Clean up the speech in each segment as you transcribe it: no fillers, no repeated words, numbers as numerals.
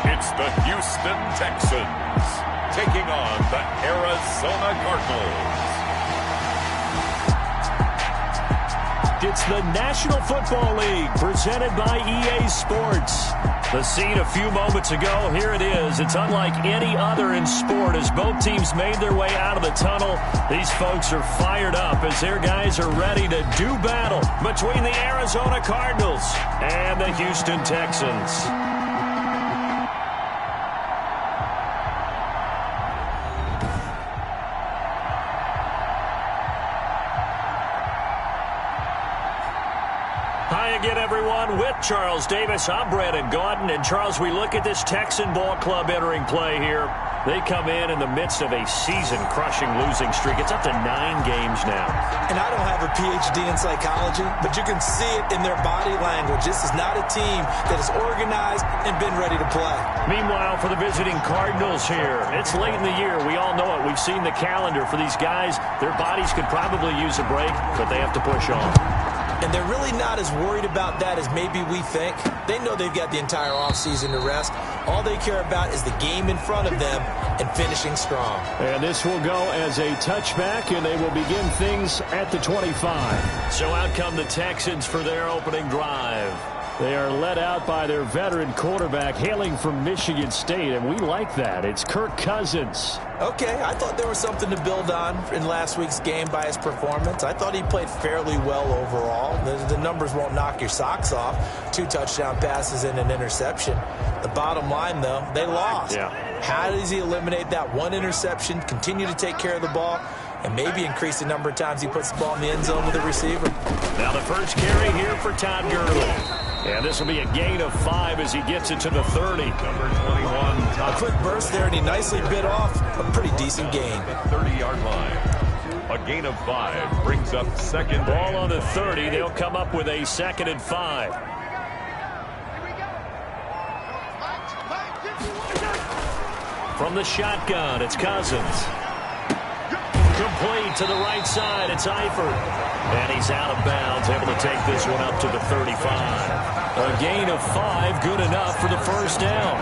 It's the Houston Texans taking on the Arizona Cardinals. It's the National Football League presented by EA Sports. The scene a few moments ago, here it is. It's unlike any other in sport as both teams made their way out of the tunnel. These folks are fired up as their guys are ready to do battle between the Arizona Cardinals and the Houston Texans. Hi again, everyone. With Charles Davis, I'm Brandon Gaudin. And, Charles, we look at this Texan ball club entering play here. They come in the midst of a season-crushing losing streak. It's up to 9 games now. And I don't have a PhD in psychology, but you can see it in their body language. This is not a team that is organized and been ready to play. Meanwhile, for the visiting Cardinals here, it's late in the year. We all know it. We've seen the calendar for these guys. Their bodies could probably use a break, but they have to push on. And they're really not as worried about that as maybe we think. They know they've got the entire offseason to rest. All they care about is the game in front of them and finishing strong. And this will go as a touchback, and they will begin things at the 25. So out come the Texans for their opening drive. They are led out by their veteran quarterback hailing from Michigan State, and we like that. It's Kirk Cousins. Okay, I thought there was something to build on in last week's game by his performance. I thought he played fairly well overall. The numbers won't knock your socks off. 2 touchdown passes and an interception. The bottom line, though, they lost. Yeah. How does he eliminate that one interception, continue to take care of the ball, and maybe increase the number of times he puts the ball in the end zone with the receiver? Now the first carry here for Todd Gurley. And this will be a gain of 5 as he gets it to the 30. Number 21, A quick burst there, and he nicely bit off a pretty decent gain. the 30-yard line. A gain of 5 brings up second Ball on the 30. They'll come up with a 2nd and 5. From the shotgun, it's Cousins. Complete to the right side. It's Eifert. And he's out of bounds, able to take this one up to the 35. A gain of 5, good enough for the first down.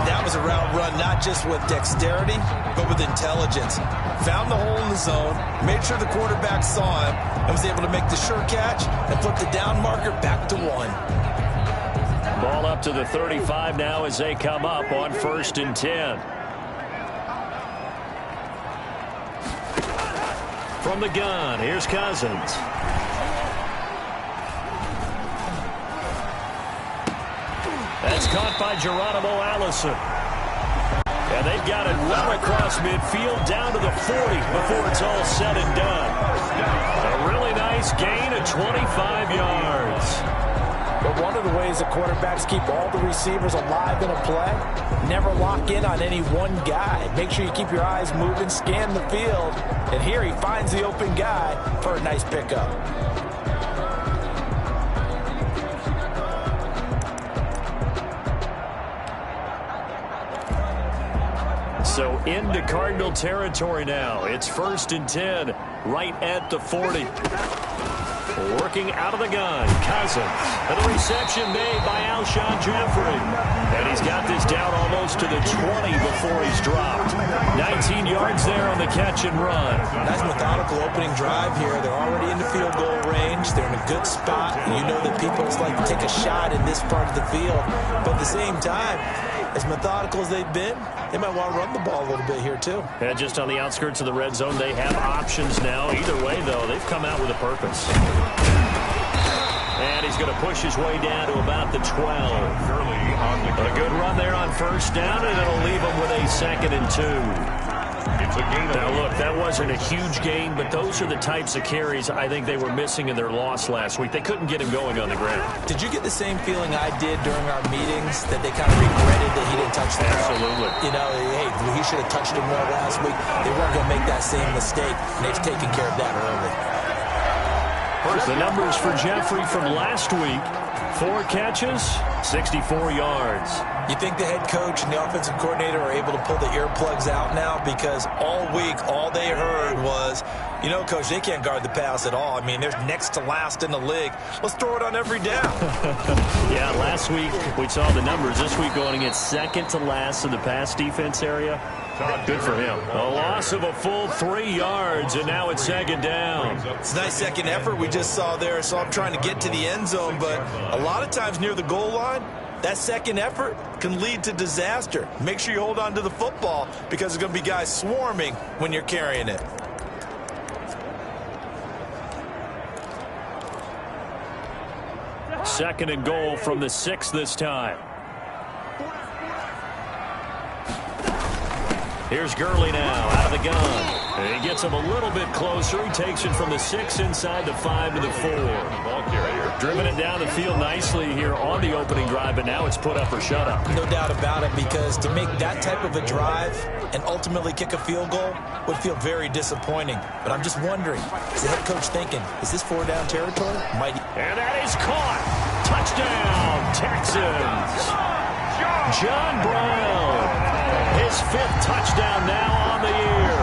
That was a route run not just with dexterity, but with intelligence. Found the hole in the zone, made sure the quarterback saw him, and was able to make the sure catch and put the down marker back to 1. Ball up to the 35 now as they come up on 1st and 10. From the gun, here's Cousins. That's caught by Geronimo Allison. And they've got it well across midfield down to the 40 before it's all said and done. A really nice gain of 25 yards. But one of the ways the quarterbacks keep all the receivers alive in a play, never lock in on any one guy. Make sure you keep your eyes moving, scan the field. And here he finds the open guy for a nice pickup. So into Cardinal territory now. It's 1st and 10, right at the 40. Working out of the gun, Cousins. And the reception made by Alshon Jeffrey. And he's got this down almost to the 20 before he's dropped. 19 yards there on the catch and run. Nice methodical opening drive here. They're already in the field goal range. They're in a good spot. You know that people just like to take a shot in this part of the field. But at the same time, as methodical as they've been, they might want to run the ball a little bit here too. And just on the outskirts of the red zone, they have options now. Either way, though, they've come out with a purpose. And he's going to push his way down to about the 12. A good run there on 1st down, and it'll leave him with a 2nd and 2. Now, look, that wasn't a huge gain, but those are the types of carries I think they were missing in their loss last week. They couldn't get him going on the ground. Did you get the same feeling I did during our meetings, that they kind of regretted that he didn't touch the ball? Absolutely. You know, hey, he should have touched him more last week. They weren't going to make that same mistake, and they've taken care of that early. First, the numbers for Jeffrey from last week. 4 catches, 64 yards. You think the head coach and the offensive coordinator are able to pull the earplugs out now? Because all week, all they heard was, You know, Coach, they can't guard the pass at all. I mean, they're next to last in the league. Let's throw it on every down. Yeah, last week we saw the numbers. This week going against second to last in the pass defense area. Good for him. A loss of a full 3 yards, and now it's second down. It's a nice second effort we just saw there. So I'm trying to get to the end zone, but a lot of times near the goal line, that second effort can lead to disaster. Make sure you hold on to the football because there's going to be guys swarming when you're carrying it. Second and goal from the 6 this time. Here's Gurley now, out of the gun. And he gets him a little bit closer. He takes it from the 6 inside the 5 to the 4. Ball carrier. Driven it down the field nicely here on the opening drive, but now it's put up or shut up. No doubt about it, because to make that type of a drive and ultimately kick a field goal would feel very disappointing. But I'm just wondering, is the head coach thinking, is this 4-down territory? And that is caught. Touchdown, Texans. John Brown. His 5th touchdown now on the year.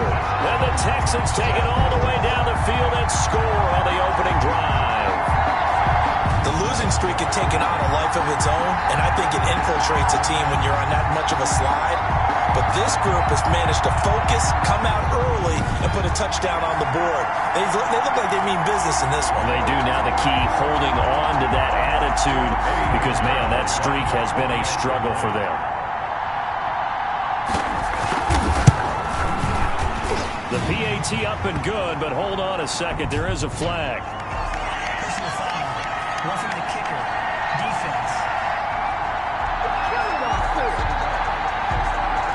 And the Texans take it all the way down the field and score on the opening drive. The losing streak had taken on a life of its own, and I think it infiltrates a team when you're on that much of a slide. But this group has managed to focus, come out early, and put a touchdown on the board. They look like they mean business in this one. They do. Now the key, holding on to that attitude, because, man, that streak has been a struggle for them. The PAT up and good, but hold on a second. There is a flag. Personal foul. Roughing the kicker. Defense.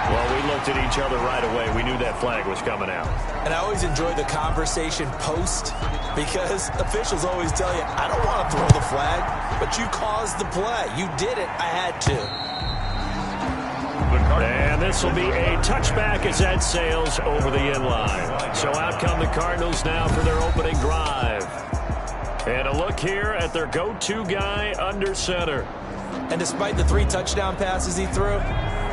Well, we looked at each other right away. We knew that flag was coming out. And I always enjoy the conversation post, because officials always tell you, I don't want to throw the flag, but you caused the play. You did it. I had to. And this will be a touchback as that sails over the end line. So out come the Cardinals now for their opening drive. And a look here at their go-to guy under center. And despite the 3 touchdown passes he threw,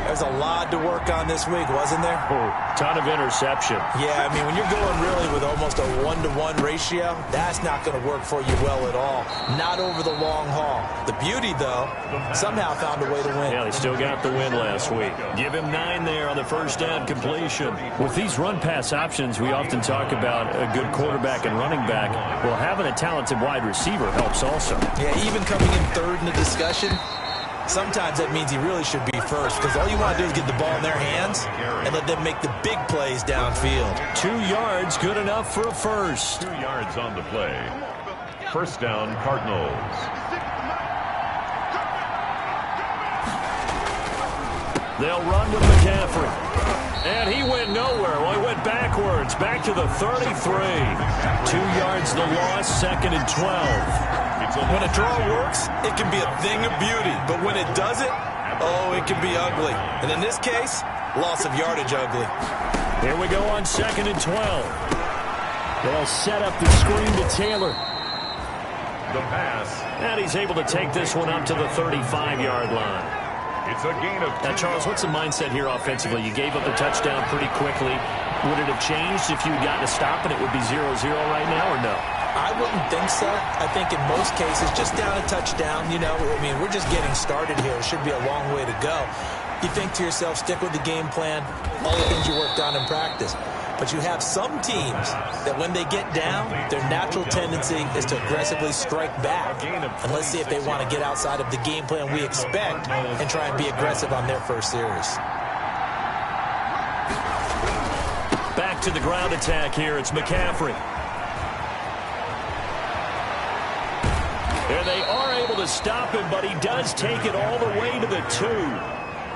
there's a lot to work on this week, wasn't there? Oh, ton of interception. Yeah, I mean, when you're going really with almost a 1-to-1 ratio, that's not going to work for you well at all. Not over the long haul. The beauty, though, somehow found a way to win. Yeah, they still got the win last week. Give him 9 there on the first down completion. With these run-pass options, we often talk about a good quarterback and running back. Well, having a talented wide receiver helps also. Yeah, even coming in third in the discussion, sometimes that means he really should be first, because all you want to do is get the ball in their hands and let them make the big plays downfield. 2 yards, good enough for a first. 2 yards on the play. First down, Cardinals. They'll run with McCaffrey. And he went nowhere. Well, he went backwards, back to the 33. 2 yards the loss, second and 12. When a draw works, it can be a thing of beauty. But when it doesn't, oh, it can be ugly. And in this case, loss of yardage ugly. Here we go on second and 12. They'll set up the screen to Taylor. The pass. And he's able to take this one up to the 35-yard line. It's a gain of 2. Now, Charles, what's the mindset here offensively? You gave up the touchdown pretty quickly. Would it have changed if you had gotten a stop and it would be 0-0 right now, or no? I wouldn't think so. I think in most cases, just down a touchdown, you know, I mean, we're just getting started here. It should be a long way to go. You think to yourself, stick with the game plan, all the things you worked on in practice. But you have some teams that when they get down, their natural tendency is to aggressively strike back. And let's see if they want to get outside of the game plan we expect and try and be aggressive on their first series. Back to the ground attack here. It's McCaffrey. And they are able to stop him, but he does take it all the way to the 2.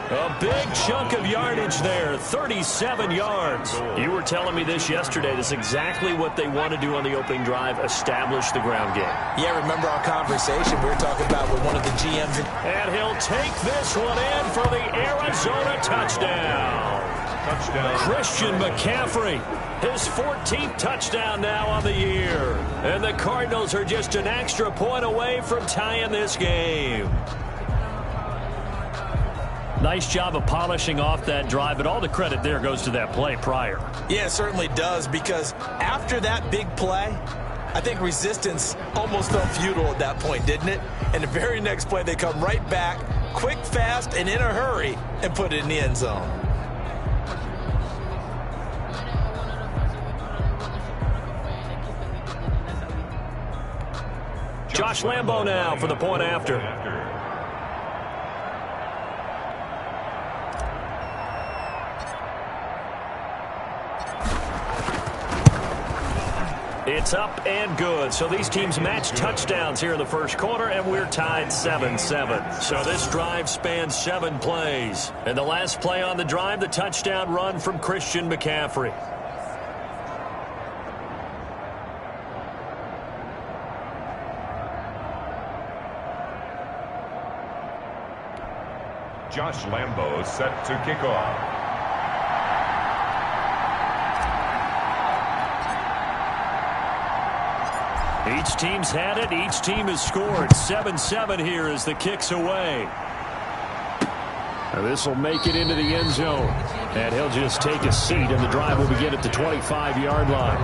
A big chunk of yardage there, 37 yards. You were telling me this yesterday. This is exactly what they want to do on the opening drive, establish the ground game. Yeah, remember our conversation we were talking about with one of the GMs. And he'll take this one in for the Arizona touchdown. Christian McCaffrey, his 14th touchdown now on the year. And the Cardinals are just an extra point away from tying this game. Nice job of polishing off that drive, but all the credit there goes to that play prior. Yeah, it certainly does, because after that big play, I think resistance almost felt futile at that point, didn't it? And the very next play, they come right back, quick, fast, and in a hurry, and put it in the end zone. Josh Lambo now for the point after. It's up and good. So these teams match touchdowns here in the first quarter, and we're tied 7-7. So this drive spans 7 plays. And the last play on the drive, the touchdown run from Christian McCaffrey. Josh Lambo set to kick off. Each team's had it. Each team has scored. 7-7 here as the kick's away. This will make it into the end zone. And he'll just take a seat, and the drive will begin at the 25-yard line.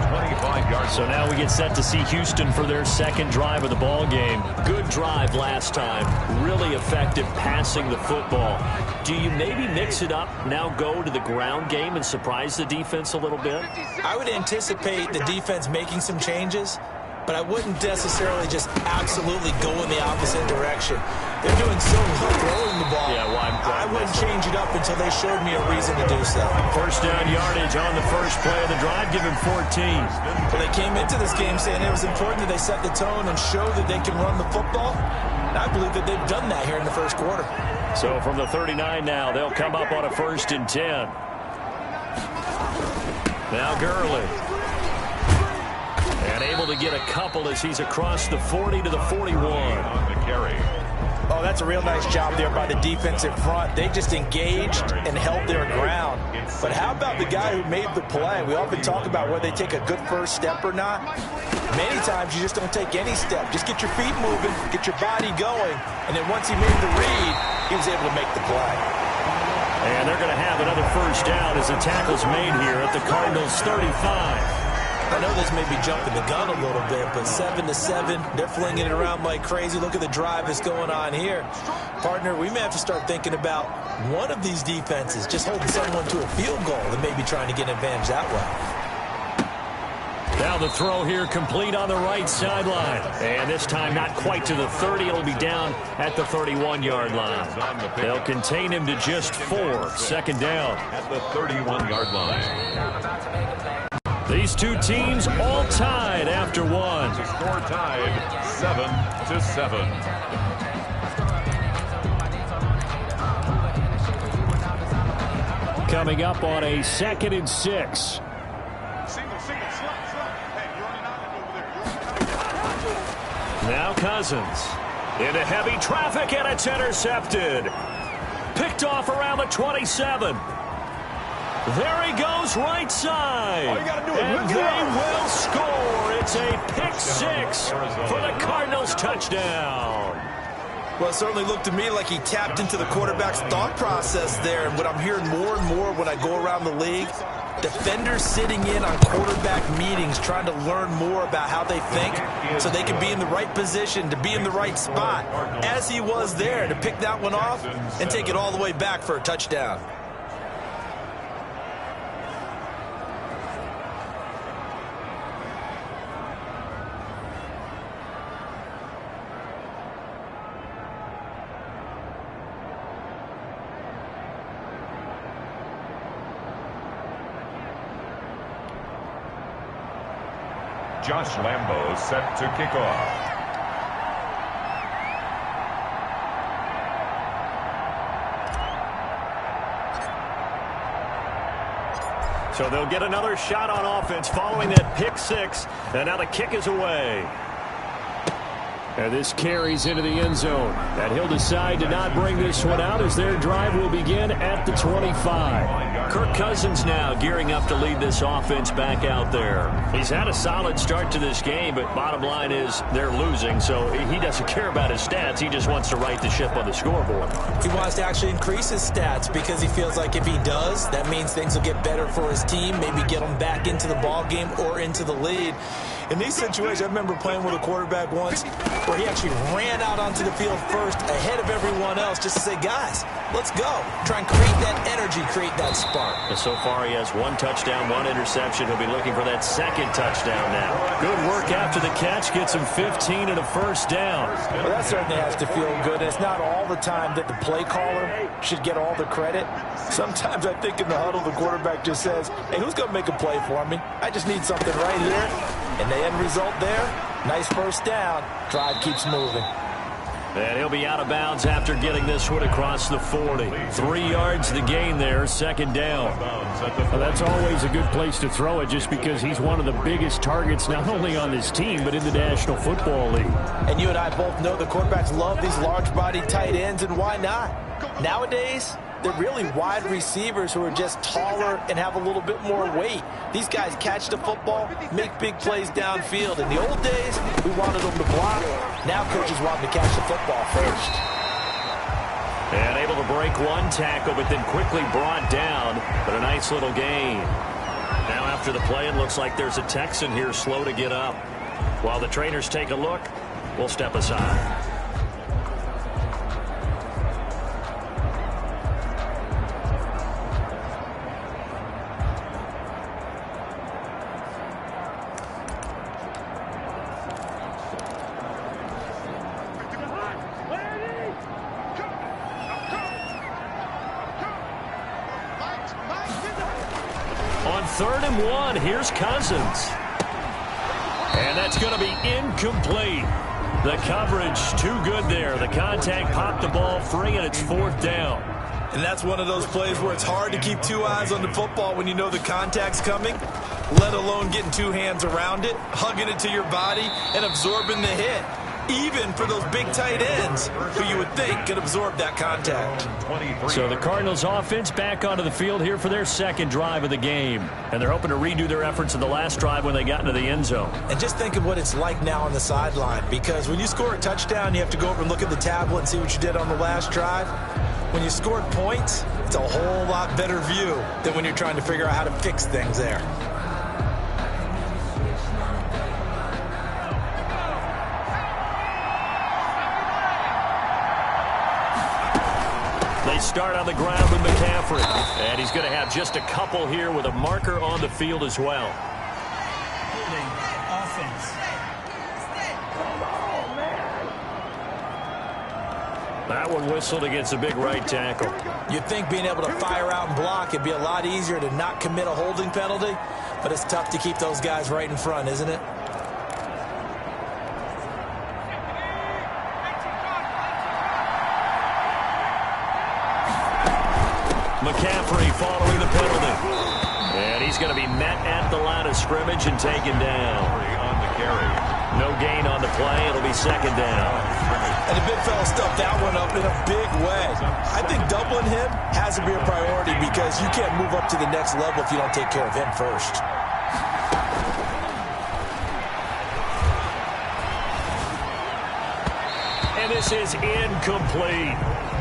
25 yards. So now we get set to see Houston for their second drive of the ball game. Good drive last time. Really effective passing the football. Do you maybe mix it up, now go to the ground game and surprise the defense a little bit? I would anticipate the defense making some changes, but I wouldn't necessarily just absolutely go in the opposite direction. They're doing so well throwing the ball. Yeah, well, I wouldn't change it up until they showed me a reason to do so. First down yardage on the first play of the drive. Give him 14. Well, they came into this game saying it was important that they set the tone and show that they can run the football. And I believe that they've done that here in the first quarter. So from the 39 now, they'll come up on a 1st and 10. Now Gurley. And able to get a couple as he's across the 40 to the 41. On the carry. Oh, that's a real nice job there by the defensive front. They just engaged and held their ground. But how about the guy who made the play? We often talk about whether they take a good first step or not. Many times you just don't take any step. Just get your feet moving, get your body going, and then once he made the read, he was able to make the play. And they're going to have another first down as the tackle's made here at the Cardinals' 35. I know this may be jumping the gun a little bit, but 7-7, they're flinging it around like crazy. Look at the drive that's going on here. Partner, we may have to start thinking about one of these defenses just holding someone to a field goal and maybe trying to get an advantage that way. Now the throw here complete on the right sideline. And this time not quite to the 30. It'll be down at the 31-yard line. They'll contain him to just 4. Second down. At the 31-yard line. These two teams all tied after one. The score tied 7-7. Coming up on a 2nd and 6. Now Cousins into heavy traffic, and it's intercepted. Picked off around the 27. There he goes, right side. And they will score. It's a pick 6 for the Cardinals touchdown. Well, it certainly looked to me like he tapped into the quarterback's thought process there. And what I'm hearing more and more when I go around the league, defenders sitting in on quarterback meetings trying to learn more about how they think so they can be in the right position to be in the right spot, as he was there, to pick that one off and take it all the way back for a touchdown. Josh Lambo set to kick off. So they'll get another shot on offense following that pick 6. And now the kick is away. And this carries into the end zone. And he'll decide to not bring this one out as their drive will begin at the 25. Kirk Cousins now gearing up to lead this offense back out there. He's had a solid start to this game, but bottom line is they're losing, so he doesn't care about his stats. He just wants to right the ship on the scoreboard. He wants to actually increase his stats because he feels like if he does, that means things will get better for his team, maybe get him back into the ball game or into the lead. In these situations, I remember playing with a quarterback once where he actually ran out onto the field first ahead of everyone else just to say, guys, let's go. Try and create that energy, create that spark. So far, he has 1 touchdown, 1 interception. He'll be looking for that second touchdown now. Good work after the catch. Gets him 15 and a first down. Well, that certainly has to feel good. It's not all the time that the play caller should get all the credit. Sometimes I think in the huddle, the quarterback just says, hey, who's going to make a play for me? I just need something right here. And the end result there, nice first down. Drive keeps moving. And he'll be out of bounds after getting this one across the 40. 3 yards the gain there, second down. Well, that's always a good place to throw it just because he's one of the biggest targets not only on this team but in the National Football League. And you and I both know the quarterbacks love these large-bodied tight ends, and why not? Nowadays, they're really wide receivers who are just taller and have a little bit more weight. These guys catch the football, make big plays downfield. In the old days, we wanted them to block. Now coaches want them to catch the football first. And able to break 1 tackle, but then quickly brought down. But a nice little gain. Now after the play, it looks like there's a Texan here slow to get up. While the trainers take a look, we'll step aside. On 3rd and 1, here's Cousins. And that's going to be incomplete. The coverage too good there. The contact popped the ball free, and it's 4th down. And that's one of those plays where it's hard to keep 2 eyes on the football when you know the contact's coming, let alone getting 2 hands around it, hugging it to your body, and absorbing the hit. Even for those big tight ends who you would think could absorb that contact. So the Cardinals offense back onto the field here for their second drive of the game. And they're hoping to redo their efforts in the last drive when they got into the end zone. And just think of what it's like now on the sideline, because when you score a touchdown, you have to go over and look at the tablet and see what you did on the last drive. When you scored points, it's a whole lot better view than when you're trying to figure out how to fix things there. They start on the ground with McCaffrey. And he's going to have just a couple here with a marker on the field as well. Holding offense. That one whistled against a big right tackle. You'd think being able to fire out and block, it'd be a lot easier to not commit a holding penalty, but it's tough to keep those guys right in front, isn't it? McCaffrey following the penalty. And he's going to be met at the line of scrimmage and taken down. On the carry. No gain on the play. It'll be second down. And the big fella stuffed that one up in a big way. I think doubling him has to be a priority because you can't move up to the next level if you don't take care of him first. And this is incomplete.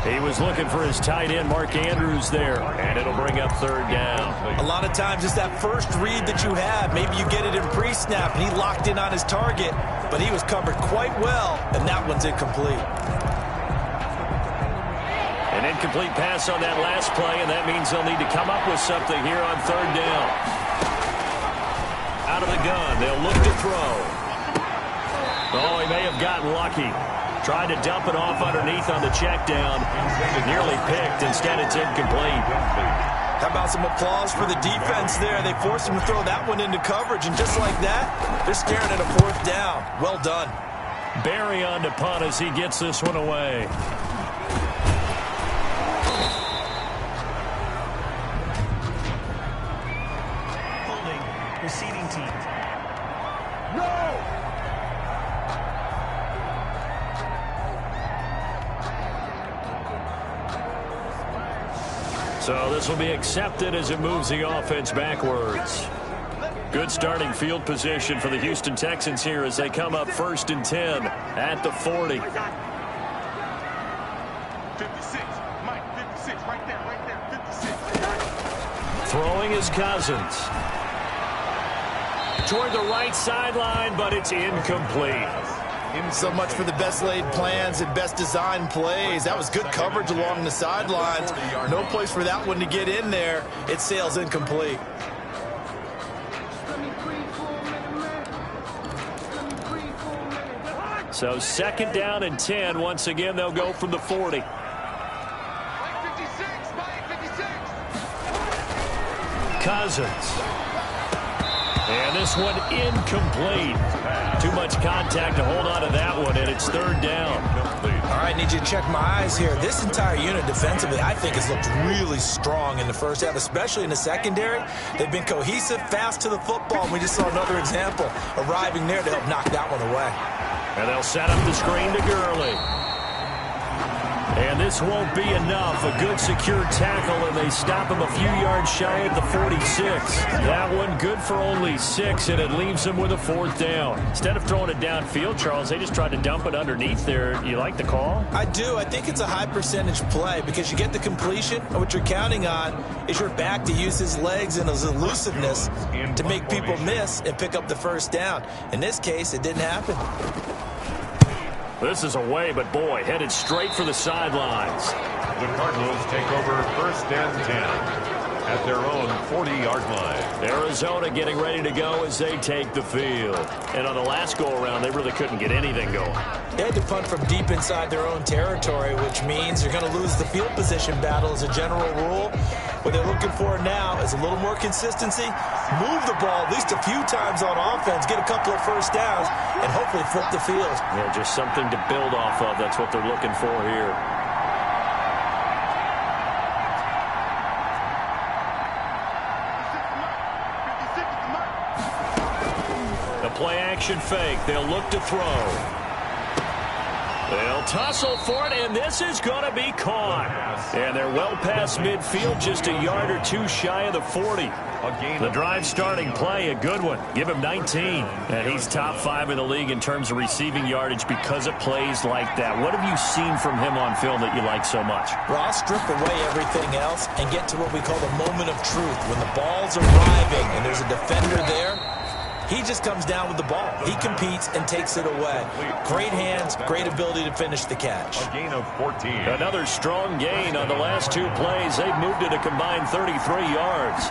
He was looking for his tight end, Mark Andrews, there. And it'll bring up 3rd down. A lot of times it's that first read that you have. Maybe you get it in pre-snap, and he locked in on his target, but he was covered quite well, and that one's incomplete. An incomplete pass on that last play, and that means they'll need to come up with something here on 3rd down. Out of the gun, they'll look to throw. Oh, he may have gotten lucky. Tried to dump it off underneath on the check down. Nearly picked. Instead, it's incomplete. How about some applause for the defense there? They forced him to throw that one into coverage, and just like that, they're staring at a 4th down. Well done. Barry on to punt as he gets this one away. Holding receiving team. So this will be accepted as it moves the offense backwards. Good starting field position for the Houston Texans here as they come up 1st and 10 at the 40. 56, Mike, 56, right there, 56. Throwing is Cousins. Toward the right sideline, but it's incomplete. So much for the best laid plans and best design plays. That was good coverage along the sidelines. No place for that one to get in there. It sails incomplete. So 2nd down and 10. Once again, they'll go from the 40. Cousins. And this one incomplete. Too much contact to hold on to that one, and it's 3rd down. All right, need you to check my eyes here. This entire unit defensively, I think, has looked really strong in the first half, especially in the secondary. They've been cohesive, fast to the football, and we just saw another example arriving there to help knock that one away. And they'll set up the screen to Gurley. And this won't be enough. A good secure tackle, and they stop him a few yards shy of the 46. That one good for only 6, and it leaves them with a 4th down. Instead of throwing it downfield, Charles, they just tried to dump it underneath there. You like the call? I do. I think it's a high percentage play because you get the completion, and what you're counting on is your back to use his legs and his elusiveness to make people miss and pick up the 1st down. In this case, it didn't happen. This is away, but boy, headed straight for the sidelines. The Cardinals take over 1st and 10 at their own 40-yard line. Arizona getting ready to go as they take the field. And on the last go-around, they really couldn't get anything going. They had to punt from deep inside their own territory, which means you're going to lose the field position battle as a general rule. What they're looking for now is a little more consistency, move the ball at least a few times on offense, get a couple of 1st downs, and hopefully flip the field. Yeah, just something to build off of. That's what they're looking for here. The play-action fake. They'll look to throw. They'll tussle for it, and this is going to be caught. And they're well past midfield, just a yard or two shy of the 40. The drive starting play, a good one. Give him 19. And he's top 5 in the league in terms of receiving yardage because of plays like that. What have you seen from him on film that you like so much? Well, I'll strip away everything else and get to what we call the moment of truth. When the ball's arriving and there's a defender there, he just comes down with the ball. He competes and takes it away. Great hands, great ability to finish the catch. A gain of 14. Another strong gain on the last 2 plays. They've moved it a combined 33 yards.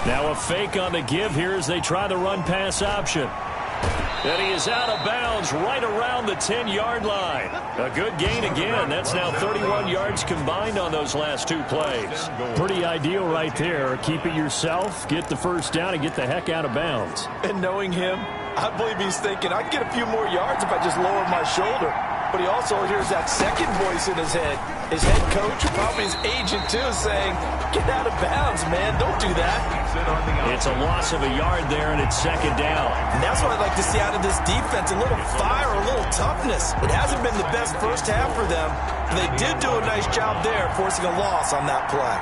Now a fake on the give here as they try the run-pass option. And he is out of bounds right around the 10-yard line. A good gain again. That's now 31 yards combined on those last 2 plays. Pretty ideal right there. Keep it yourself, get the 1st down, and get the heck out of bounds. And knowing him, I believe he's thinking, I can get a few more yards if I just lower my shoulder. But he also hears that second voice in his head. His head coach, probably his agent too, saying, get out of bounds, man. Don't do that. It's a loss of a yard there, and it's 2nd down. And that's what I'd like to see out of this defense, a little fire, a little toughness. It hasn't been the best first half for them, but they did do a nice job there, forcing a loss on that play.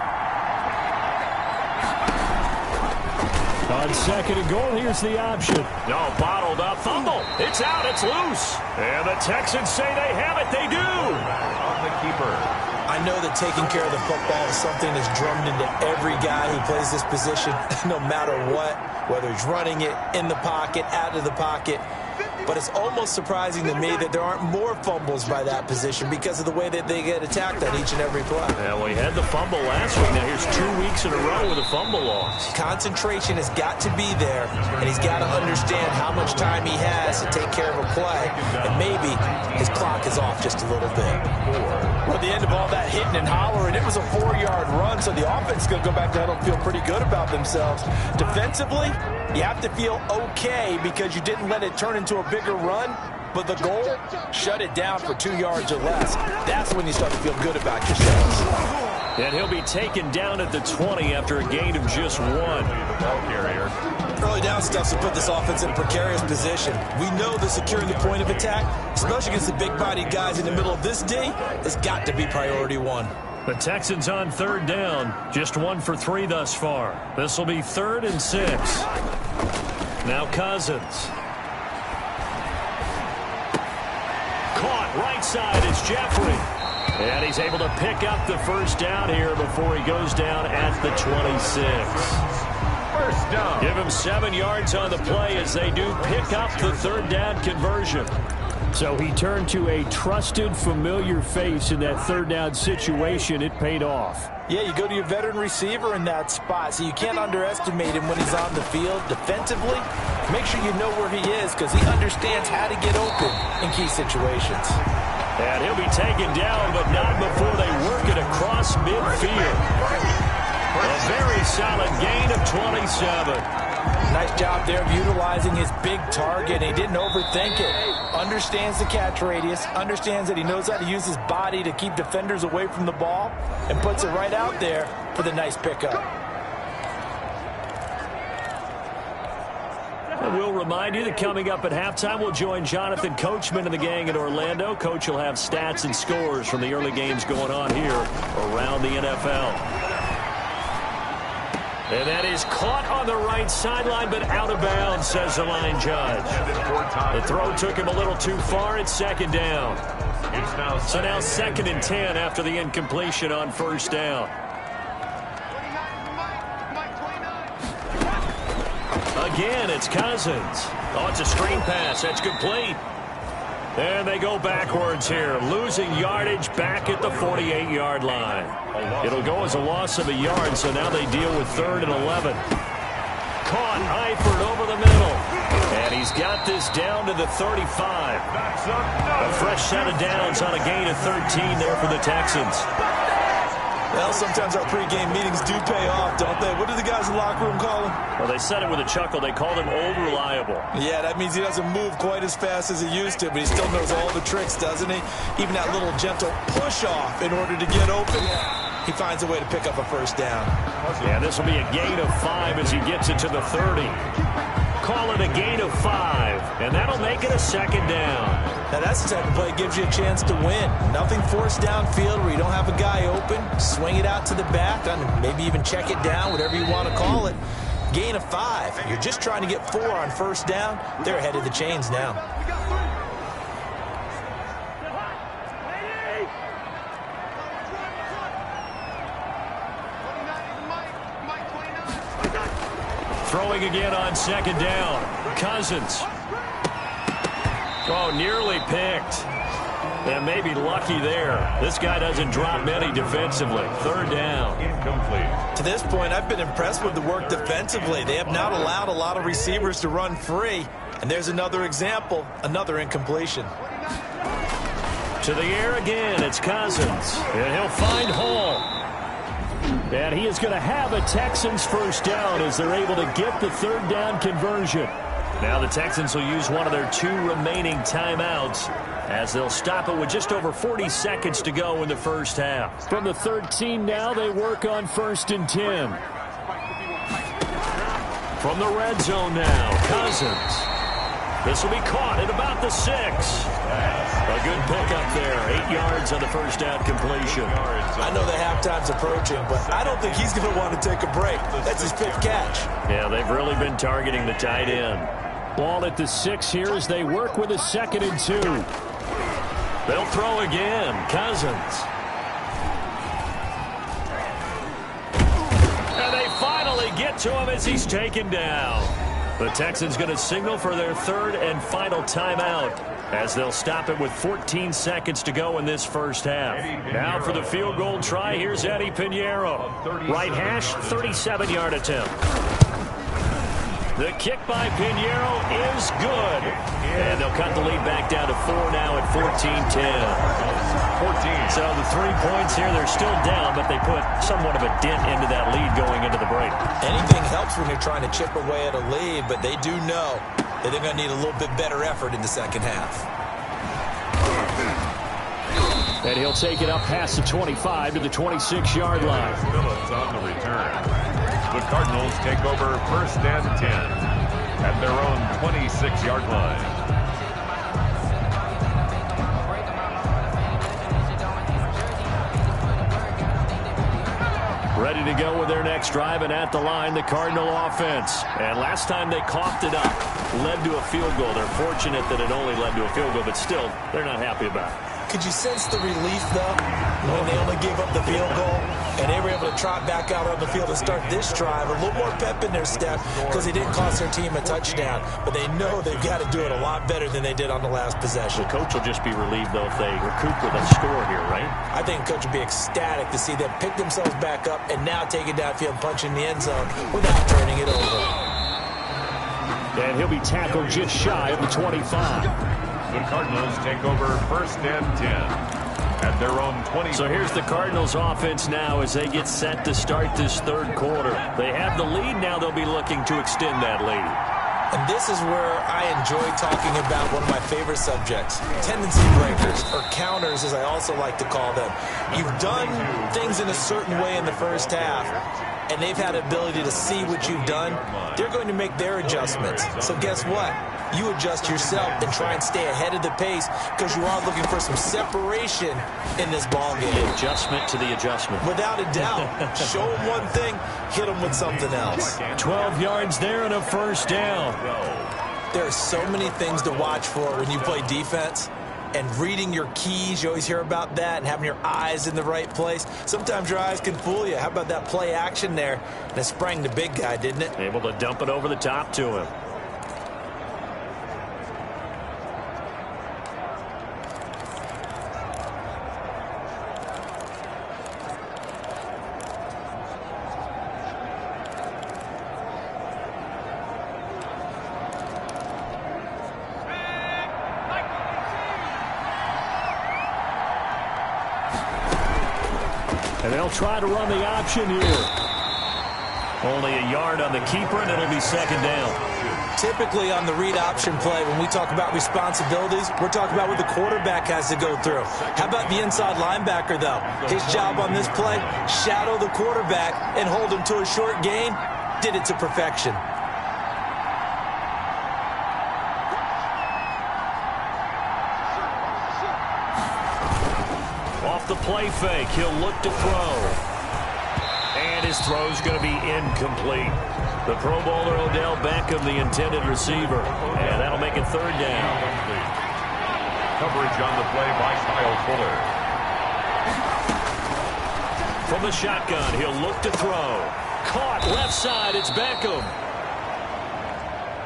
On 2nd and goal, here's the option. No, bottled up. Fumble. It's out. It's loose. And the Texans say they have it. They do. On the keeper. I know that taking care of the football is something that's drummed into every guy who plays this position, no matter what, whether he's running it, in the pocket, out of the pocket. But it's almost surprising to me that there aren't more fumbles by that position because of the way that they get attacked on each and every play. Yeah, well, he had the fumble last week. Now here's 2 weeks in a row with a fumble loss. Concentration has got to be there, and he's got to understand how much time he has to take care of a play, and maybe his clock is off just a little bit. Well, at the end of all that hitting and hollering, it was a 4-yard run, so the offense is going to go back to huddle and feel pretty good about themselves. Defensively, you have to feel okay because you didn't let it turn into a bigger run, but the goal, shut it down for 2 yards or less. That's when you start to feel good about yourselves. And he'll be taken down at the 20 after a gain of just 1. Ball carrier. Early down stuff to put this offense in a precarious position. We know that securing the point of attack, especially against the big-bodied guys in the middle of this D, has got to be priority 1. The Texans on third down. Just 1 for 3 thus far. This will be 3rd and 6. Now Cousins. Caught right side is Jeffrey. And he's able to pick up the first down here before he goes down at the 26. First down. Give him 7 yards on the play as they do pick up the 3rd down conversion. So he turned to a trusted, familiar face in that 3rd down situation. It paid off. Yeah, you go to your veteran receiver in that spot, so you can't underestimate him when he's on the field. Defensively, make sure you know where he is because he understands how to get open in key situations. And he'll be taken down, but not before they work it across midfield. A very solid gain of 27. Nice job there of utilizing his big target. He didn't overthink it. Understands the catch radius. Understands that he knows how to use his body to keep defenders away from the ball. And puts it right out there for the nice pickup. And we'll remind you that coming up at halftime, we'll join Jonathan Coachman and the gang in Orlando. Coach will have stats and scores from the early games going on here around the NFL. And that is caught on the right sideline, but out of bounds, says the line judge. The throw took him a little too far. It's 2nd down. So now 2nd and 10 after the incompletion on 1st down. Again, it's Cousins. Oh, it's a screen pass. That's complete. And they go backwards here, losing yardage back at the 48-yard line. It'll go as a loss of a yard, so now they deal with 3rd and 11. Caught Eifert over the middle. And he's got this down to the 35. A fresh set of downs on a gain of 13 there for the Texans. Well, sometimes our pregame meetings do pay off, don't they? What do the guys in the locker room call him? Well, they said it with a chuckle. They called him Old Reliable. Yeah, that means he doesn't move quite as fast as he used to, but he still knows all the tricks, doesn't he? Even that little gentle push-off in order to get open. He finds a way to pick up a first down. Yeah, this will be a gain of 5 as he gets it to the 30. Call it a gain of 5, and that'll make it a 2nd down. Now, that's the type of play that gives you a chance to win. Nothing forced downfield where you don't have a guy open. Swing it out to the back, and maybe even check it down, whatever you want to call it. Gain of 5. You're just trying to get 4 on 1st down. They're ahead of the chains now. Throwing again on 2nd down. Cousins. Oh, nearly picked. And maybe lucky there. This guy doesn't drop many defensively. 3rd down. Incomplete. To this point, I've been impressed with the work defensively. They have not allowed a lot of receivers to run free. And there's another example, another incompletion. To the air again, it's Cousins. And he'll find Hall. And he is going to have a Texans first down as they're able to get the 3rd down conversion. Now the Texans will use one of their 2 remaining timeouts as they'll stop it with just over 40 seconds to go in the first half. From the 13 now, they work on 1st and 10. From the red zone now, Cousins. This will be caught at about the 6. A good pickup there. 8 yards on the first down completion. I know the halftime's approaching, but I don't think he's going to want to take a break. That's his 5th catch. Yeah, they've really been targeting the tight end. Ball at the 6 here as they work with a 2nd and 2. They'll throw again. Cousins. And they finally get to him as he's taken down. The Texans going to signal for their 3rd and final timeout as they'll stop it with 14 seconds to go in this first half. Now for the field goal try, here's Eddie Pinheiro. Right hash, 37-yard attempt. The kick by Pinheiro is good. And they'll cut the lead back down to 4 now at 14-10. 14. So the 3 points here, they're still down, but they put somewhat of a dent into that lead going into the break. Anything helps when you're trying to chip away at a lead, but they do know that they're going to need a little bit better effort in the second half. And he'll take it up past the 25 to the 26-yard line. Phillips on the return. The Cardinals take over 1st and 10 at their own 26-yard line. Ready to go with their next drive, and at the line, the Cardinal offense. And last time they coughed it up, led to a field goal. They're fortunate that it only led to a field goal, but still, they're not happy about it. Could you sense the relief, though, when they only gave up the field goal and they were able to trot back out on the field and start this drive? A little more pep in their step because they didn't cost their team a touchdown. But they know they've got to do it a lot better than they did on the last possession. The coach will just be relieved, though, if they recoup with a score here, right? I think the coach will be ecstatic to see them pick themselves back up and now take it downfield and punch in the end zone without turning it over. And he'll be tackled just shy of the 25. The Cardinals take over 1st and 10 at their own 20. So here's the Cardinals offense now as they get set to start this third quarter. They have the lead. Now they'll be looking to extend that lead. And this is where I enjoy talking about one of my favorite subjects, tendency breakers, or counters as I also like to call them. You've done things in a certain way in the first half, and they've had the ability to see what you've done. They're going to make their adjustments. So guess what? You adjust yourself and try and stay ahead of the pace because you are looking for some separation in this ball game. The adjustment to the adjustment. Without a doubt. Show them one thing, hit them with something else. 12 yards there and a first down. There are so many things to watch for when you play defense. And reading your keys, you always hear about that, and having your eyes in the right place. Sometimes your eyes can fool you. How about that play action there? And it sprang the big guy, didn't it? Able to dump it over the top to him. And they'll try to run the option here. Only a yard on the keeper, and it'll be second down. Typically on the read option play, when we talk about responsibilities, we're talking about what the quarterback has to go through. How about the inside linebacker, though? His job on this play, shadow the quarterback and hold him to a short gain. Did it to perfection. The play fake. He'll look to throw. And his throw's going to be incomplete. The Pro Bowler Odell Beckham, the intended receiver. And that'll make it third down. Coverage on the play by Kyle Fuller. From the shotgun, he'll look to throw. Caught left side. It's Beckham.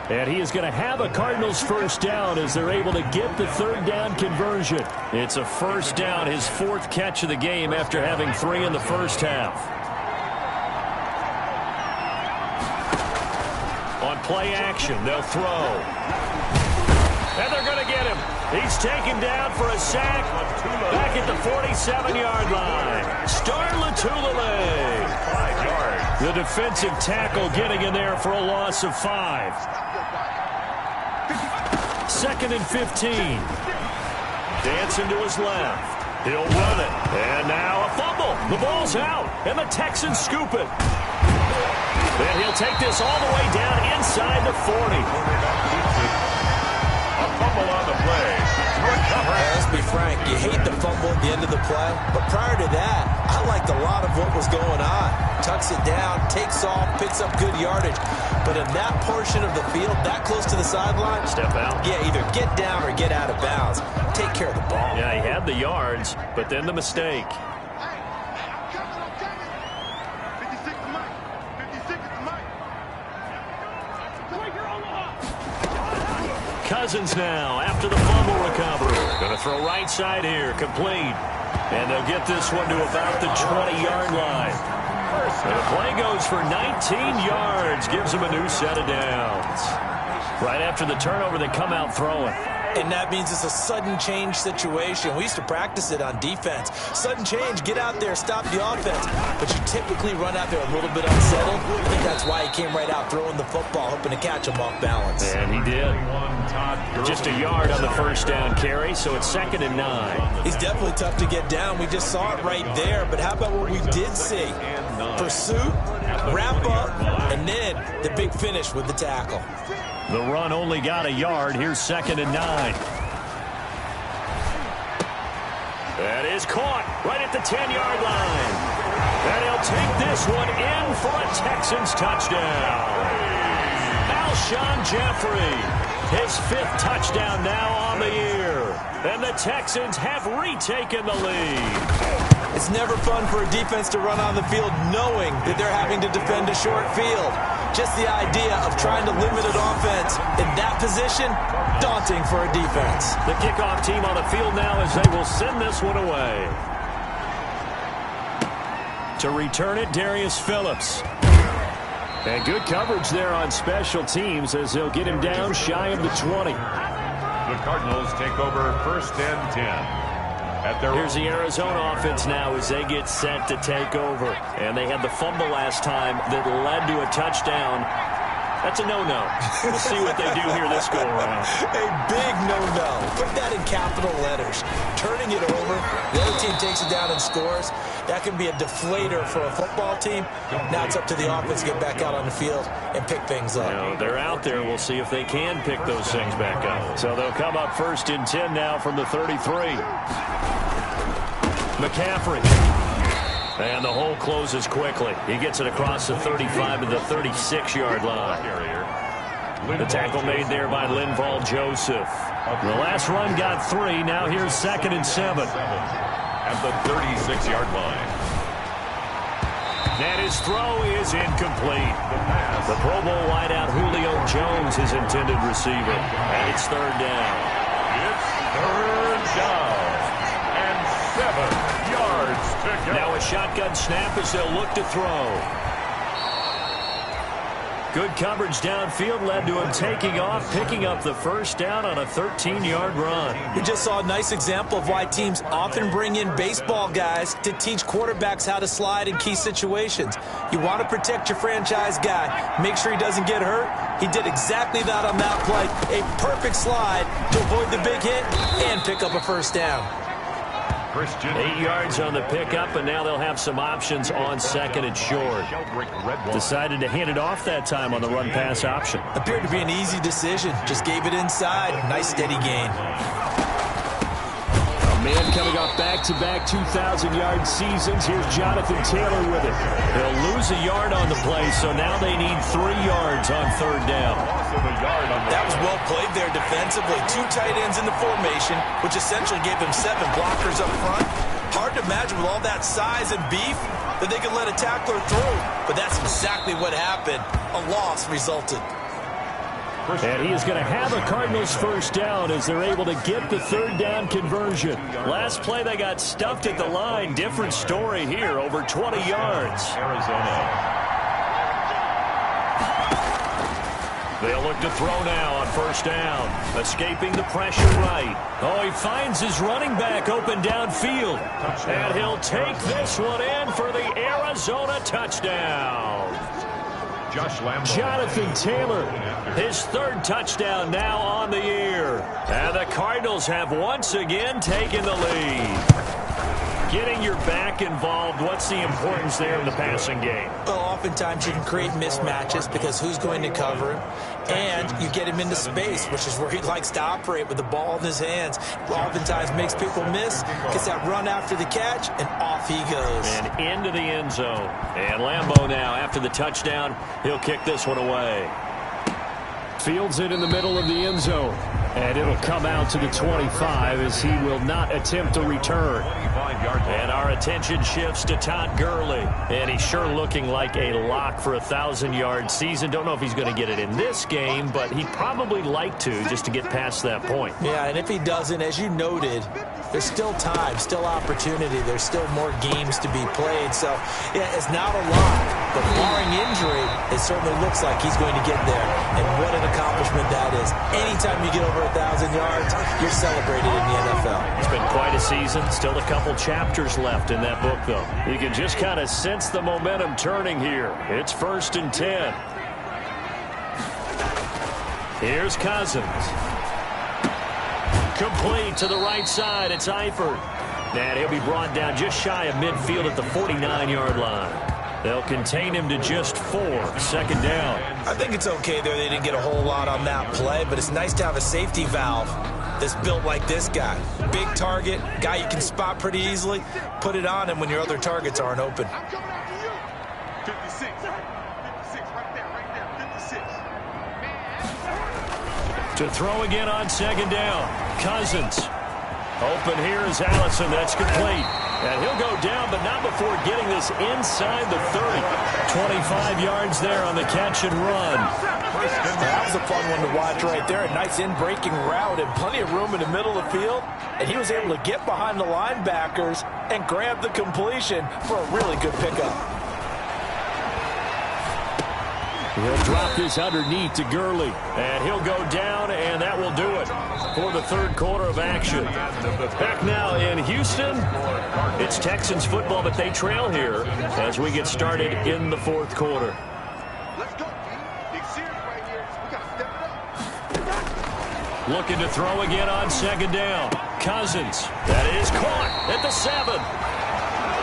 And he is going to have a Cardinals first down as they're able to get the third down conversion. It's a first down, his fourth catch of the game after having 3 in the first half. On play action, they'll throw. And they're going to get him. He's taken down for a sack back at the 47-yard line. Star Latulele. 5 yards. The defensive tackle getting in there for a loss of 5. 2nd and 15. Dancing to his left. He'll run it. And now a fumble. The ball's out. And the Texans scoop it. And he'll take this all the way down inside the 40. A fumble on the play. Let's be frank, you hate the fumble at the end of the play, but prior to that, I liked a lot of what was going on. Tucks it down, takes off, picks up good yardage. But in that portion of the field, that close to the sideline, step out. Yeah, either get down or get out of bounds. Take care of the ball. Yeah, he had the yards, but then the mistake. Cousins now after the fumble recovery. Going to throw right side here, complete. And they'll get this one to about the 20-yard line. And the play goes for 19 yards, gives them a new set of downs. Right after the turnover, they come out throwing. And that means it's a sudden change situation. We used to practice it on defense. Sudden change, get out there, stop the offense. But you typically run out there a little bit unsettled. I think that's why he came right out throwing the football, hoping to catch him off balance. And he did. Just a yard on the first down carry, so it's 2nd and 9. He's definitely tough to get down. We just saw it right there. But how about what we did see? Pursuit, wrap up, and then the big finish with the tackle. The run only got a yard. Here's 2nd and 9. That is caught right at the 10-yard line. And he'll take this one in for a Texans touchdown. Alshon Jeffrey, his 5th touchdown now on the year. And the Texans have retaken the lead. It's never fun for a defense to run on the field knowing that they're having to defend a short field. Just the idea of trying to limit an offense in that position, daunting for a defense. The kickoff team on the field now as they will send this one away. To return it, Darius Phillips. And good coverage there on special teams as they'll get him down shy of the 20. The Cardinals take over 1st and 10. Here's the Arizona offense now as they get set to take over. And they had the fumble last time that led to a touchdown. That's a no-no. We'll see what they do here this go-around. A big no-no. Put that in capital letters. Turning it over, the other team takes it down and scores. That can be a deflator for a football team. Now it's up to the offense to get back out on the field and pick things up. They're out there. We'll see if they can pick those things back up. So they'll come up 1st and 10 now from the 33. McCaffrey. And the hole closes quickly. He gets it across the 35 to the 36-yard line. The tackle made there by Linval Joseph. The last run got 3. Now here's 2nd and 7. At the 36-yard line. And his throw is incomplete. The Pro Bowl wideout Julio Jones is intended receiver. And it's 3rd down. It's 3rd down. And 7 yards to go. Now a shotgun snap as they'll look to throw. Good coverage downfield led to him taking off, picking up the 1st down on a 13-yard run. We just saw a nice example of why teams often bring in baseball guys to teach quarterbacks how to slide in key situations. You want to protect your franchise guy. Make sure he doesn't get hurt. He did exactly that on that play. A perfect slide to avoid the big hit and pick up a 1st down. 8 yards on the pickup, and now they'll have some options on 2nd and short. Decided to hand it off that time on the run-pass option. Appeared to be an easy decision. Just gave it inside. Nice steady gain. A man coming off back-to-back 2,000-yard seasons. Here's Jonathan Taylor with it. They'll lose a yard on the play, so now they need 3 yards on 3rd down. That was well played there defensively. 2 tight ends in the formation, which essentially gave them 7 blockers up front. Hard to imagine with all that size and beef that they could let a tackler through. But that's exactly what happened. A loss resulted. And he is going to have a Cardinals 1st down as they're able to get the 3rd down conversion. Last play they got stuffed at the line. Different story here, over 20 yards. Arizona. They'll look to throw now on 1st down. Escaping the pressure right. Oh, he finds his running back open downfield. And he'll take this one in for the Arizona touchdown. Jonathan Taylor, his 3rd touchdown now on the year. And the Cardinals have once again taken the lead. Getting your back involved, what's the importance there in the passing game? Well, oftentimes you can create mismatches because who's going to cover him? And you get him into space, which is where he likes to operate with the ball in his hands. Oftentimes makes people miss, gets that run after the catch, and off he goes. And into the end zone. And Lambeau now, after the touchdown, he'll kick this one away. Fields it in the middle of the end zone. And it'll come out to the 25 as he will not attempt to return. And our attention shifts to Todd Gurley. And he's sure looking like a lock for a 1,000-yard season. Don't know if he's going to get it in this game, but he'd probably like to just to get past that point. Yeah, and if he doesn't, as you noted, there's still time, still opportunity. There's still more games to be played. So, yeah, it's not a lot. But barring injury, it certainly looks like he's going to get there. And what an accomplishment that is. Anytime you get over 1,000 yards, you're celebrated in the NFL. It's been quite a season. Still a couple chapters left in that book, though. You can just kind of sense the momentum turning here. It's 1st and 10. Here's Cousins. Complete to the right side. It's Eifert. And he'll be brought down just shy of midfield at the 49-yard line. They'll contain him to just 4. 2nd down. I think it's okay there. They didn't get a whole lot on that play, but it's nice to have a safety valve. that's built like this guy. Big target, guy you can spot pretty easily. Put it on him when your other targets aren't open. I'm coming after you. 56. 56, right there, 56. To throw again on second down. Cousins. Open here is Allison. That's complete. And he'll go down, but not before getting this inside the 30. 25 yards there on the catch and run. That was a fun one to watch right there. A nice in-breaking route and plenty of room in the middle of the field. And he was able to get behind the linebackers and grab the completion for a really good pickup. He'll drop this underneath to Gurley. And he'll go down, and that will do it for the third quarter of action. Back now in Houston, it's Texans football, but they trail here as we get started in the fourth quarter. Let's go, team. Big series right here. We got to step it up. Looking to throw again on second down. Cousins. That is caught at the 7.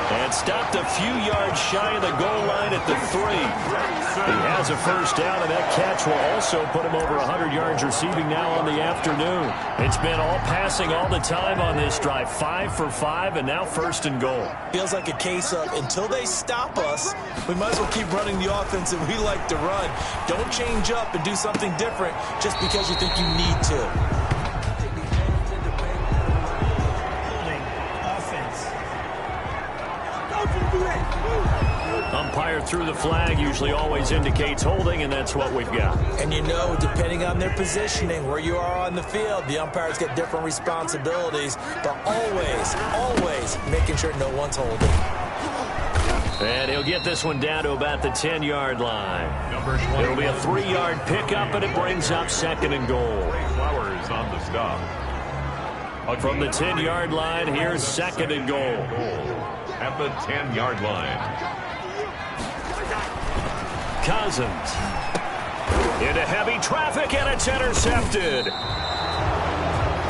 And stopped a few yards shy of the goal line at the 3. He has a first down, and that catch will also put him over 100 yards receiving now on the afternoon. It's been all passing all the time on this drive. 5 for 5, and now first and goal. Feels like a case of until they stop us, we might as well keep running the offense that we like to run. Don't change up and do something different just because you think you need to. Umpire through the flag usually always indicates holding, and that's what we've got. And you know, depending on their positioning, where you are on the field, the umpires get different responsibilities, but always making sure no one's holding. And he'll get this one down to about the 10-yard line. It'll be a 3-yard pickup, and it brings up second and goal. Flowers on the stop. From the 10-yard line, here's second and goal. At the 10-yard line. Cousins. Into heavy traffic, and it's intercepted.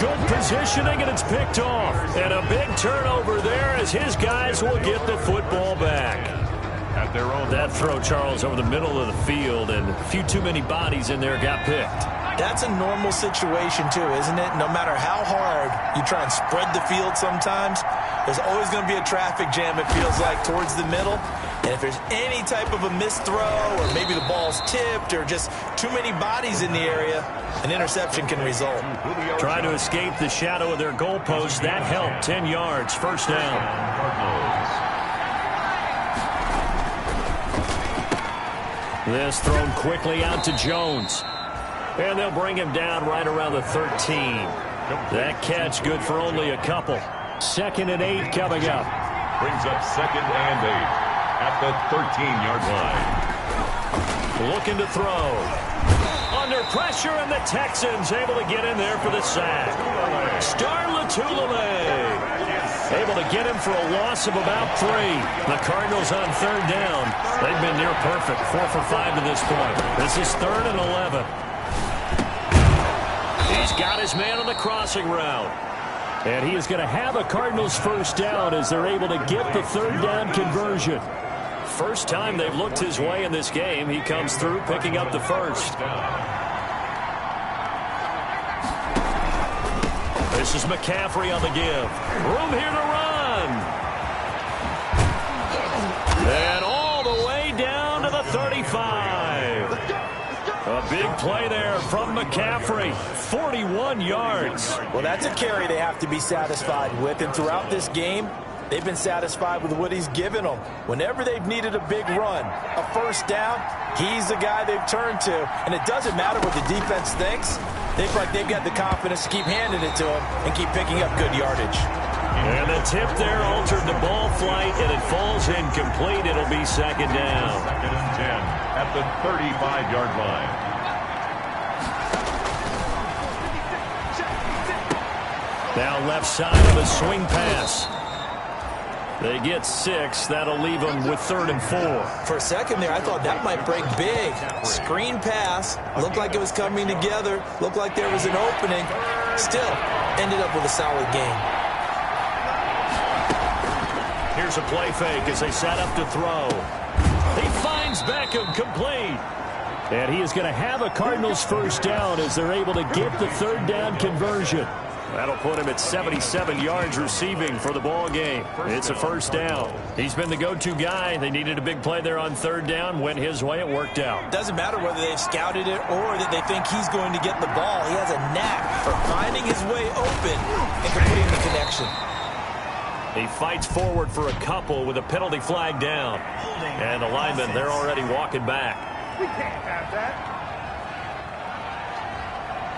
Good positioning, and it's picked off. And a big turnover there as his guys will get the football back. At their own. That throw, Charles, over the middle of the field, and a few too many bodies in there got picked. That's a normal situation, too, isn't it? No matter how hard you try and spread the field sometimes, there's always going to be a traffic jam, it feels like, towards the middle. And if there's any type of a missed throw or maybe the ball's tipped or just too many bodies in the area, an interception can result. Trying to escape the shadow of their goalpost. That helped. 10 yards. First down. This thrown quickly out to Jones. And they'll bring him down right around the 13. That catch good for only a couple. 2nd and 8 coming up. Brings up 2nd and 8 at the 13-yard line. Looking to throw. Under pressure, and the Texans able to get in there for the sack. Star Latulame able to get him for a loss of about 3. The Cardinals on 3rd down. They've been near perfect. 4 for 5 to this point. This is 3rd and 11. He's got his man on the crossing route. And he is going to have a Cardinals first down as they're able to get the 3rd down conversion. First time they've looked his way in this game. He comes through picking up the first. This is McCaffrey on the give. Room here to run. And all the way down to the 35. A big play there from McCaffrey. 41 yards. Well, that's a carry they have to be satisfied with. And throughout this game, they've been satisfied with what he's given them. Whenever they've needed a big run, a first down, he's the guy they've turned to. And it doesn't matter what the defense thinks. They feel like they've got the confidence to keep handing it to him and keep picking up good yardage. And the tip there altered the ball flight, and it falls incomplete. It'll be 2nd down. 2nd and 10 at the 35-yard line. Now left side of a swing pass. They get 6. That'll leave them with 3rd and 4. For a second there, I thought that might break big. Screen pass. Looked like it was coming together. Looked like there was an opening. Still, ended up with a solid game. Here's a play fake as they set up to throw. He finds Beckham complete. And he is going to have a Cardinals first down as they're able to get the 3rd down conversion. That'll put him at 77 yards receiving for the ball game. It's a first down. He's been the go-to guy. They needed a big play there on third down. Went his way. It worked out. Doesn't matter whether they've scouted it or that they think he's going to get the ball. He has a knack for finding his way open and completing the connection. He fights forward for a couple with a penalty flag down. And the linemen, they're already walking back. We can't have that.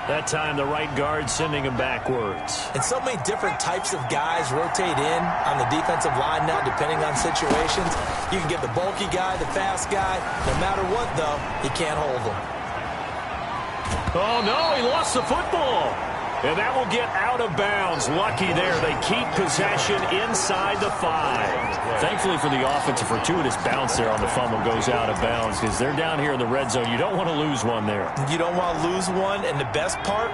That time, the right guard sending him backwards. And so many different types of guys rotate in on the defensive line now, depending on situations. You can get the bulky guy, the fast guy. No matter what, though, you can't hold him. Oh, no, he lost the football. And that will get out of bounds. Lucky there. They keep possession inside the 5. Thankfully for the offense, a fortuitous bounce there on the fumble goes out of bounds because they're down here in the red zone. You don't want to lose one there. You don't want to lose one. And the best part,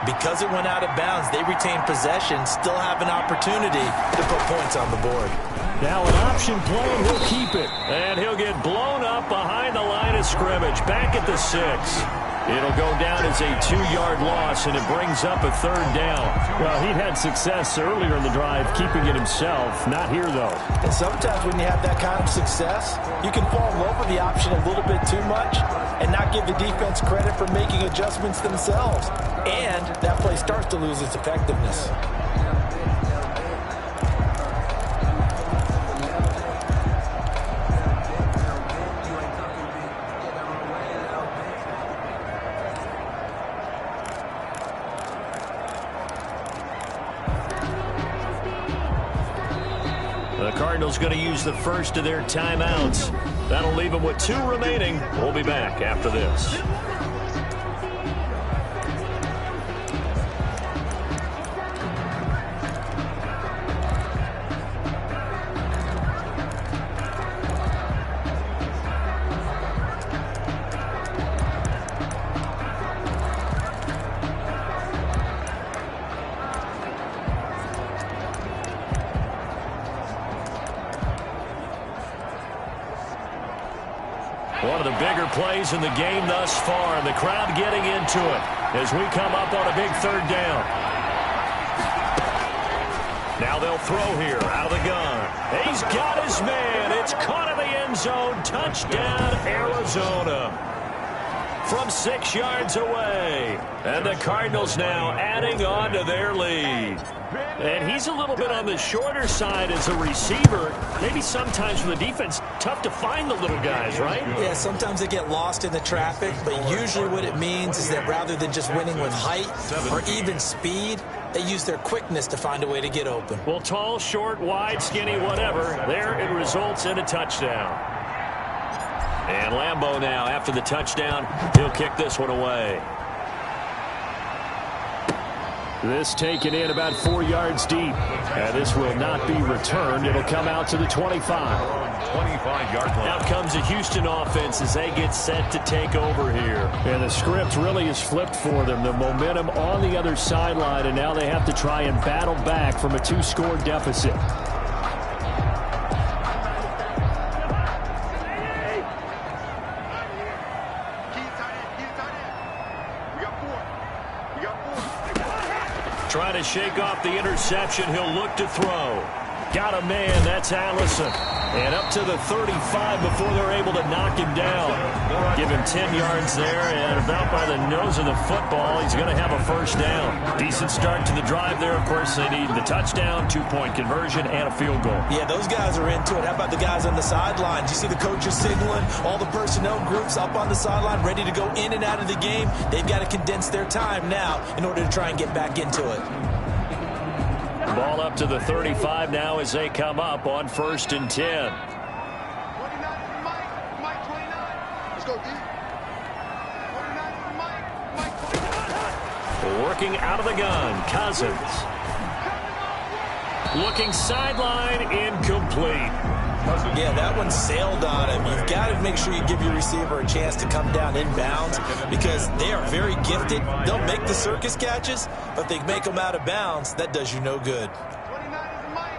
because it went out of bounds, they retain possession, still have an opportunity to put points on the board. Now an option play, and he'll keep it. And he'll get blown up behind the line of scrimmage. Back at the 6. It'll go down as a 2-yard loss, and it brings up a third down. Well, he'd had success earlier in the drive keeping it himself. Not here, though. And sometimes when you have that kind of success, you can fall in love with the option a little bit too much and not give the defense credit for making adjustments themselves. And that play starts to lose its effectiveness. The Cardinals going to use the first of their timeouts. That'll leave them with 2 remaining. We'll be back after this. One of the bigger plays in the game thus far, and the crowd getting into it as we come up on a big third down. Now they'll throw here out of the gun. He's got his man. It's caught in the end zone. Touchdown, Arizona. From 6 yards away. And the Cardinals now adding on to their lead. And he's a little bit on the shorter side as a receiver. Maybe sometimes for the defense, tough to find the little guys, right? Yeah, sometimes they get lost in the traffic, but usually what it means is that rather than just winning with height or even speed, they use their quickness to find a way to get open. Well, tall, short, wide, skinny, whatever, there it results in a touchdown. And Lambeau now, after the touchdown, he'll kick this one away. This taken in about 4 yards deep. And this will not be returned. It'll come out to the 25. 25-yard line. Out comes the Houston offense as they get set to take over here. And the script really is flipped for them. The momentum on the other sideline, and now they have to try and battle back from a 2-score deficit. Trying to shake off the interception. He'll look to throw. Got a man. That's Allison. And up to the 35 before they're able to knock him down. Give him 10 yards there, and about by the nose of the football, he's going to have a first down. Decent start to the drive there. Of course, they need the touchdown, 2-point conversion, and a field goal. Yeah, those guys are into it. How about the guys on the sidelines? You see the coaches signaling, all the personnel groups up on the sideline, ready to go in and out of the game. They've got to condense their time now in order to try and get back into it. Ball up to the 35 now as they come up on 1st and 10. 29 for Mike. Mike 29. Let's go, D. 29 for Mike. Mike 29. Working out of the gun, Cousins. Looking sideline, incomplete. Yeah, that one sailed on him. You've got to make sure you give your receiver a chance to come down inbounds because they are very gifted. They'll make the circus catches, but if they make them out of bounds, that does you no good. 29 is Mike.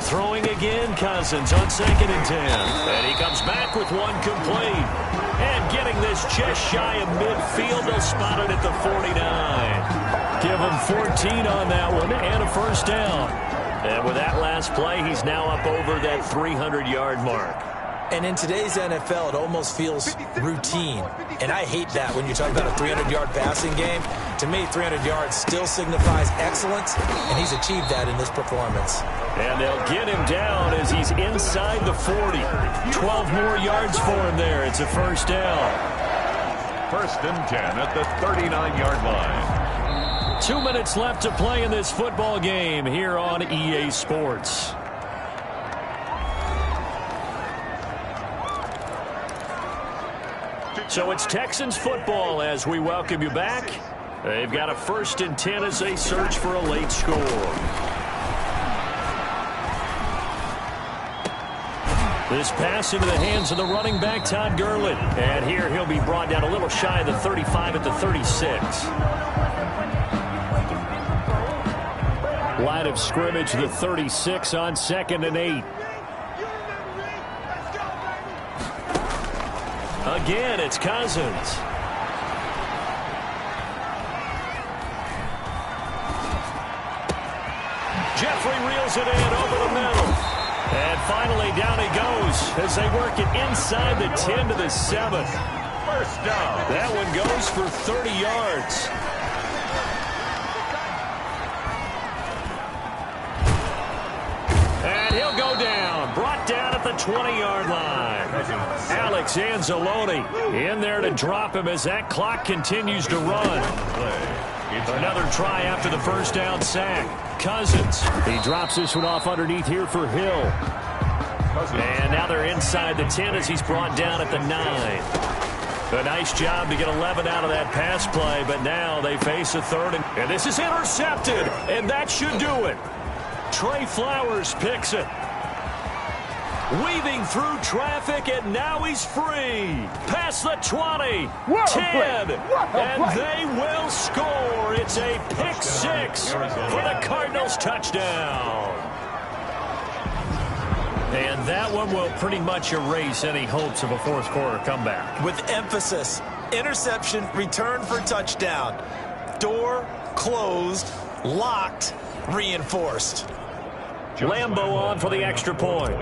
Throwing again, Cousins on 2nd and 10. And he comes back with one complete. And getting this just shy of midfield, they'll spot it at the 49. Give him 14 on that one and a first down. And with that last play, he's now up over that 300-yard mark. And in today's NFL, it almost feels routine. And I hate that when you talk about a 300-yard passing game. To me, 300 yards still signifies excellence, and he's achieved that in this performance. And they'll get him down as he's inside the 40. 12 more yards for him there. It's a first down. 1st and 10 at the 39-yard line. 2 minutes left to play in this football game here on EA Sports. So it's Texans football as we welcome you back. They've got a 1st and 10 as they search for a late score. This pass into the hands of the running back, Todd Gurley. And here he'll be brought down a little shy of the 35 at the 36. Line of scrimmage, the 36 on 2nd and 8. Again, it's Cousins. Jeffrey reels it in over the middle. And finally, down he goes as they work it inside the 10 to the 7. First down. That one goes for 30 yards. And he'll go down. Brought down at the 20-yard line. Alex Anzalone in there to drop him as that clock continues to run. Another try after the first down sack. Cousins. He drops this one off underneath here for Hill. And now they're inside the 10 as he's brought down at the 9. A nice job to get 11 out of that pass play, but now they face a 3rd. And this is intercepted, and that should do it. Trey Flowers picks it. Weaving through traffic, and now he's free. Past the 20, 10, and they will score. It's a pick 6 for the Cardinals touchdown. And that one will pretty much erase any hopes of a 4th quarter comeback. With emphasis, interception, return for touchdown. Door closed, locked, reinforced. Lambo on for the extra point.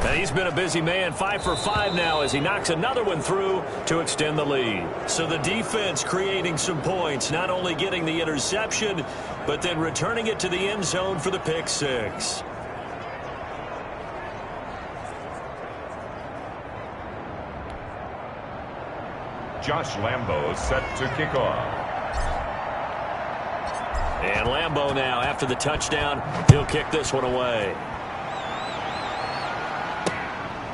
And he's been a busy man, 5 for 5 now as he knocks another one through to extend the lead. So the defense creating some points, not only getting the interception, but then returning it to the end zone for the pick 6. Josh Lambo set to kick off. And Lambo now, after the touchdown, he'll kick this one away.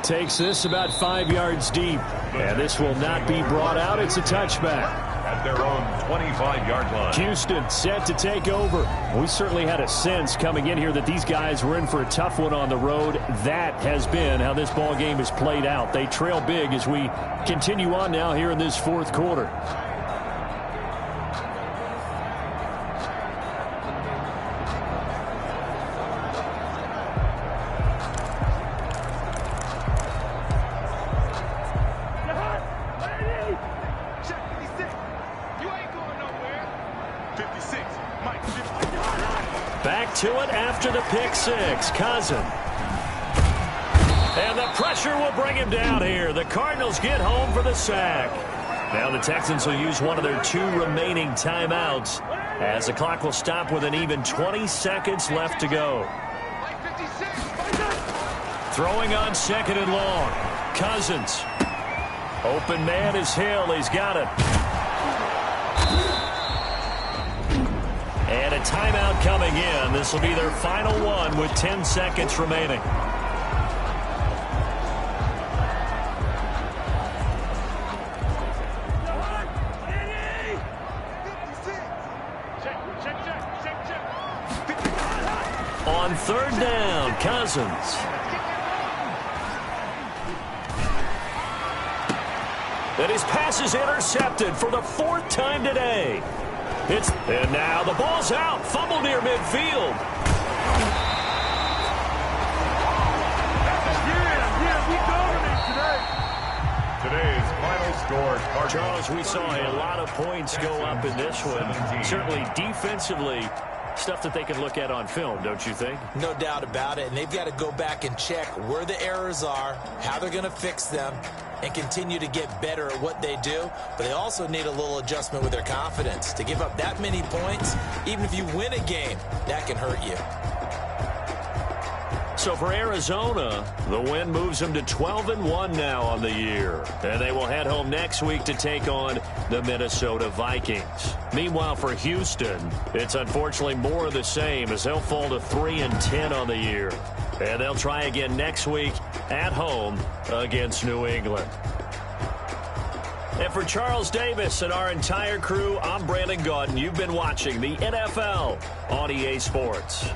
Takes this about 5 yards deep. And this will not be brought out. It's a touchback. At their own 25-yard line. Houston set to take over. We certainly had a sense coming in here that these guys were in for a tough one on the road. That has been how this ball game has played out. They trail big as we continue on now here in this 4th quarter. Back to it after the pick 6. Cousins. And the pressure will bring him down here. The Cardinals get home for the sack. Now the Texans will use one of their 2 remaining timeouts as the clock will stop with an even 20 seconds left to go. Throwing on 2nd and long. Cousins. Open man is Hill. He's got it. And a timeout coming in. This will be their final one with 10 seconds remaining. On 3rd down, Cousins. And his pass is intercepted for the 4th time today. And now the ball's out. Fumble near midfield. Today's final score, Cardinals. Charles, we saw a lot of points go up in this one. Certainly defensively, stuff that they can look at on film, don't you think? No doubt about it. And they've got to go back and check where the errors are, how they're going to fix them, and continue to get better at what they do. But they also need a little adjustment with their confidence. To give up that many points, even if you win a game, that can hurt you. So for Arizona, the win moves them to 12-1 now on the year. And they will head home next week to take on the Minnesota Vikings. Meanwhile, for Houston, it's unfortunately more of the same as they'll fall to 3-10 on the year. And they'll try again next week at home against New England. And for Charles Davis and our entire crew, I'm Brandon Gaudin. You've been watching the NFL on EA Sports.